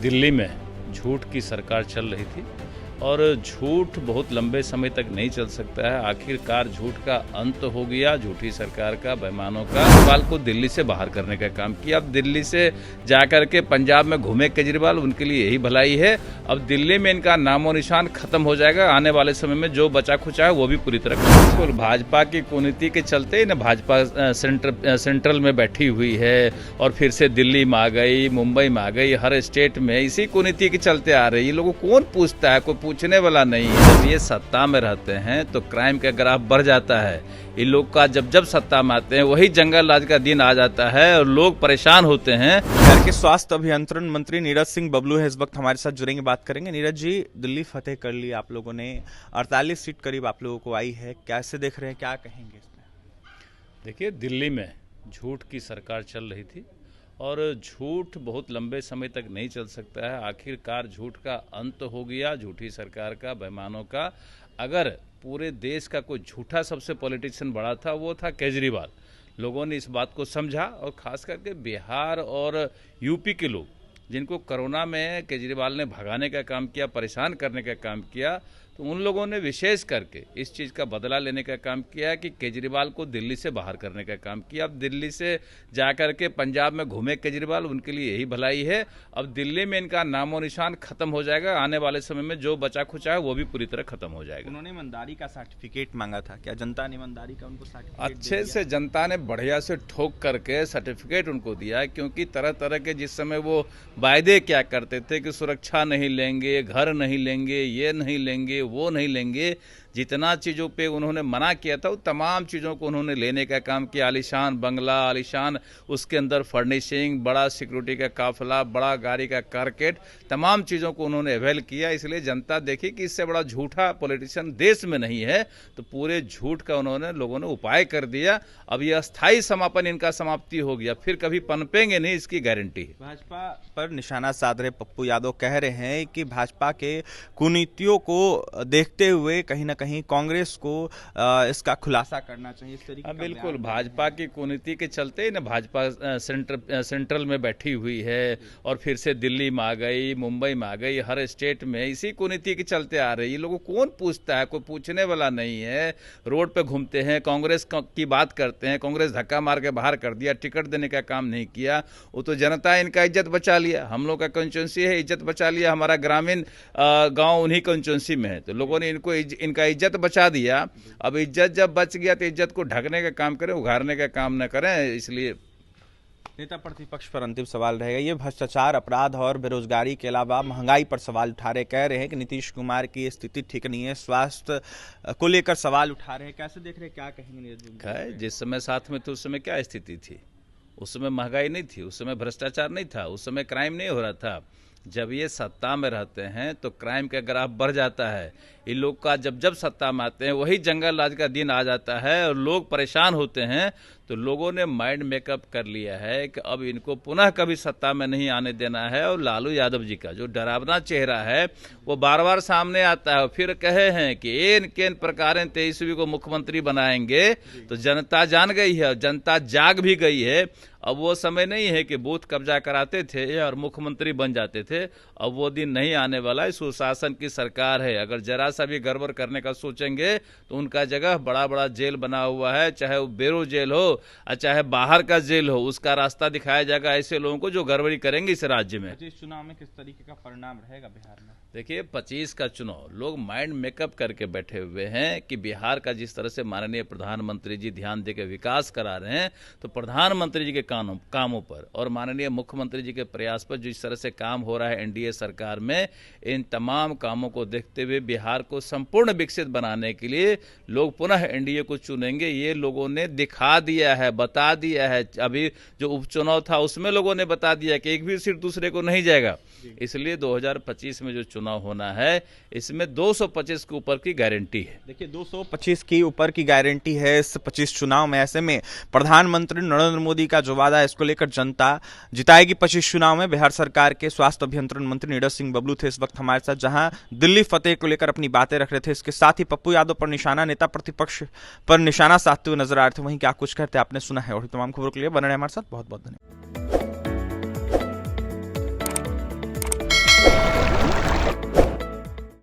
दिल्ली में झूठ की सरकार चल रही थी और झूठ बहुत लंबे समय तक नहीं चल सकता है। आखिरकार झूठ का अंत हो गया। झूठी सरकार का, बेईमानों का केजरीवाल को दिल्ली से बाहर करने का काम किया। अब दिल्ली से जाकर के पंजाब में घूमे केजरीवाल, उनके लिए यही भलाई है। अब दिल्ली में इनका नामो निशान खत्म हो जाएगा। आने वाले समय में जो बचा खुचा है वो भी पूरी तरह खत्म। भाजपा की कुनीति के चलते न भाजपा सेंट्रल में बैठी हुई है और फिर से दिल्ली में आ गई, मुंबई में आ गई, हर स्टेट में इसी कुनीति के चलते आ रही है। लोगों को कौन पूछता है, कोई पूछने वाला नहीं है। जब ये सत्ता में रहते हैं तो क्राइम का ग्राफ बढ़ जाता है। इन लोग का जब सत्ता में आते हैं वही जंगल राज का दिन आ जाता है और लोग परेशान होते हैं। बिहार के स्वास्थ्य अभियंत्रण मंत्री नीरज सिंह बबलू है इस वक्त हमारे साथ जुड़ेंगे, बात करेंगे। नीरज जी, दिल्ली फतेह कर ली आप लोगों ने, 48 सीट करीब आप लोगों को आई है, कैसे देख रहे हैं, क्या कहेंगे इसमें? देखिए, दिल्ली में झूठ की सरकार चल रही थी और झूठ बहुत लंबे समय तक नहीं चल सकता है। आखिरकार झूठ का अंत हो गया। झूठी सरकार का, बेईमानों का। अगर पूरे देश का कोई झूठा सबसे पॉलिटिशियन बड़ा था वो था केजरीवाल। लोगों ने इस बात को समझा और खास करके बिहार और यूपी के लोग, जिनको कोरोना में केजरीवाल ने भगाने का काम किया, परेशान करने का काम किया, तो उन लोगों ने विशेष करके इस चीज़ का बदला लेने का काम किया कि केजरीवाल को दिल्ली से बाहर करने का काम किया। अब दिल्ली से जाकर के पंजाब में घूमे केजरीवाल, उनके लिए यही भलाई है। अब दिल्ली में इनका नामो निशान खत्म हो जाएगा। आने वाले समय में जो बचा खुचा है वो भी पूरी तरह खत्म हो जाएगा। उन्होंने ईमानदारी का सर्टिफिकेट मांगा था, क्या जनता ने ईमानदारी का उनको सर्टिफिकेट अच्छे से जनता ने बढ़िया से ठोक करके सर्टिफिकेट उनको दिया, क्योंकि तरह तरह के जिस समय वो वायदे क्या करते थे कि सुरक्षा नहीं लेंगे, घर नहीं लेंगे, ये नहीं लेंगे, वो नहीं लेंगे, जितना चीज़ों पे उन्होंने मना किया था वो तमाम चीज़ों को उन्होंने लेने का काम किया। आलीशान बंगला, आलीशान उसके अंदर फर्निशिंग, बड़ा सिक्योरिटी का काफिला, बड़ा गाड़ी का कारकेट, तमाम चीज़ों को उन्होंने अवेल किया। इसलिए जनता देखी कि इससे बड़ा झूठा पॉलिटिशियन देश में नहीं है, तो पूरे झूठ का उन्होंने लोगों ने उपाय कर दिया। अब यह अस्थायी समापन इनका समाप्ति हो गया, फिर कभी पनपेंगे नहीं, इसकी गारंटी है। भाजपा पर निशाना साध रहे पप्पू यादव कह रहे हैं कि भाजपा के कुनीतियों को देखते हुए कहीं ना कहीं कांग्रेस को इसका खुलासा करना चाहिए, इस तरीके का। बिल्कुल, भाजपा की कुनीति के चलते ही ना भाजपा सेंट्रल में बैठी हुई है और फिर से दिल्ली में आ गई, मुंबई में आ गई, हर स्टेट में इसी कुनीति के चलते आ रही है। लोगों को कौन पूछता है, कोई पूछने वाला नहीं है। रोड पे घूमते हैं, कांग्रेस की बात करते हैं। कांग्रेस धक्का मार के बाहर कर दिया, टिकट देने का काम नहीं किया। वो तो जनता इनका इज्जत बचा लिया। हम लोग का कंस्टिट्यूंसी है, इज्जत बचा लिया। हमारा ग्रामीण गाँव उन्हीं कंस्टिट्यूंसी में है, तो लोगों ने इनका इज्जत बचा दिया। अब इज्जत जब बच गया तो इज्जत को ढकने का काम करें, उघाड़ने का काम न करें। इसलिए नेता प्रतिपक्ष पर अंतिम सवाल रहेगा, ये भ्रष्टाचार, अपराध और बेरोजगारी के अलावा महंगाई पर सवाल उठा रहे, कह रहे हैं कि नीतीश कुमार की स्थिति ठीक नहीं है, स्वास्थ्य को लेकर सवाल उठा रहे हैं, कैसे देख रहे हैं, क्या कहेंगे? जिस समय साथ में थे उस समय क्या स्थिति थी? उस समय महंगाई नहीं थी, उस समय भ्रष्टाचार नहीं था, उस समय क्राइम नहीं हो रहा था। जब ये सत्ता में रहते हैं तो क्राइम का ग्राफ बढ़ जाता है। इन लोग का जब सत्ता में आते हैं वही जंगल राज का दिन आ जाता है और लोग परेशान होते हैं। तो लोगों ने माइंड मेकअप कर लिया है कि अब इनको पुनः कभी सत्ता में नहीं आने देना है। और लालू यादव जी का जो डरावना चेहरा है वो बार बार सामने आता है। फिर कहे हैं कि एन केन प्रकार 23वीं को मुख्यमंत्री बनाएंगे, तो जनता जान गई है, जनता जाग भी गई है। अब वो समय नहीं है कि बूथ कब्जा कराते थे और मुख्यमंत्री बन जाते थे। अब वो दिन नहीं आने वाला है। सुशासन की सरकार है, अगर जरा सा भी गड़बड़ करने का सोचेंगे तो उनका जगह बड़ा बड़ा जेल बना हुआ है, चाहे वो बेरो जेल हो और चाहे बाहर का जेल हो, उसका रास्ता दिखाया जाएगा ऐसे लोगों को जो गड़बड़ी करेंगे इस राज्य में। इस चुनाव में किस तरीके का परिणाम रहेगा बिहार में? देखिए, 25 का चुनाव लोग माइंड मेकअप करके बैठे हुए हैं कि बिहार का जिस तरह से माननीय प्रधानमंत्री जी ध्यान देकर विकास करा रहे हैं, तो प्रधानमंत्री जी के कामों पर और माननीय मुख्यमंत्री जी के प्रयास पर जिस तरह से काम हो रहा है एनडीए सरकार में, इन तमाम कामों को देखते हुए बिहार को संपूर्ण विकसित बनाने के लिए लोग पुनः एनडीए को चुनेंगे। ये लोगों ने दिखा दिया है, बता दिया है। अभी जो उपचुनाव था उसमें लोगों ने बता दिया कि एक भी सीट दूसरे को नहीं जाएगा। इसलिए 2025 में जो चुनाव होना है इसमें 225 के ऊपर की गारंटी है। देखिए, 225 की ऊपर की गारंटी है इस 25 चुनाव में। ऐसे में प्रधानमंत्री नरेंद्र मोदी का जो वादा है इसको लेकर जनता जिताएगी 25 चुनाव में। बिहार सरकार के स्वास्थ्य अभियंत्रण मंत्री नीरज सिंह बबलू थे इस वक्त हमारे साथ, जहां दिल्ली फतेह को लेकर अपनी बातें रख रहे थे। इसके साथ ही पप्पू यादव पर निशाना, नेता प्रतिपक्ष पर निशाना साधते हुए नजर आ रहे थे। वहीं क्या कुछ कहते आपने सुना है। और तमाम खबरों के लिए बने रहे हमारे साथ। बहुत बहुत धन्यवाद।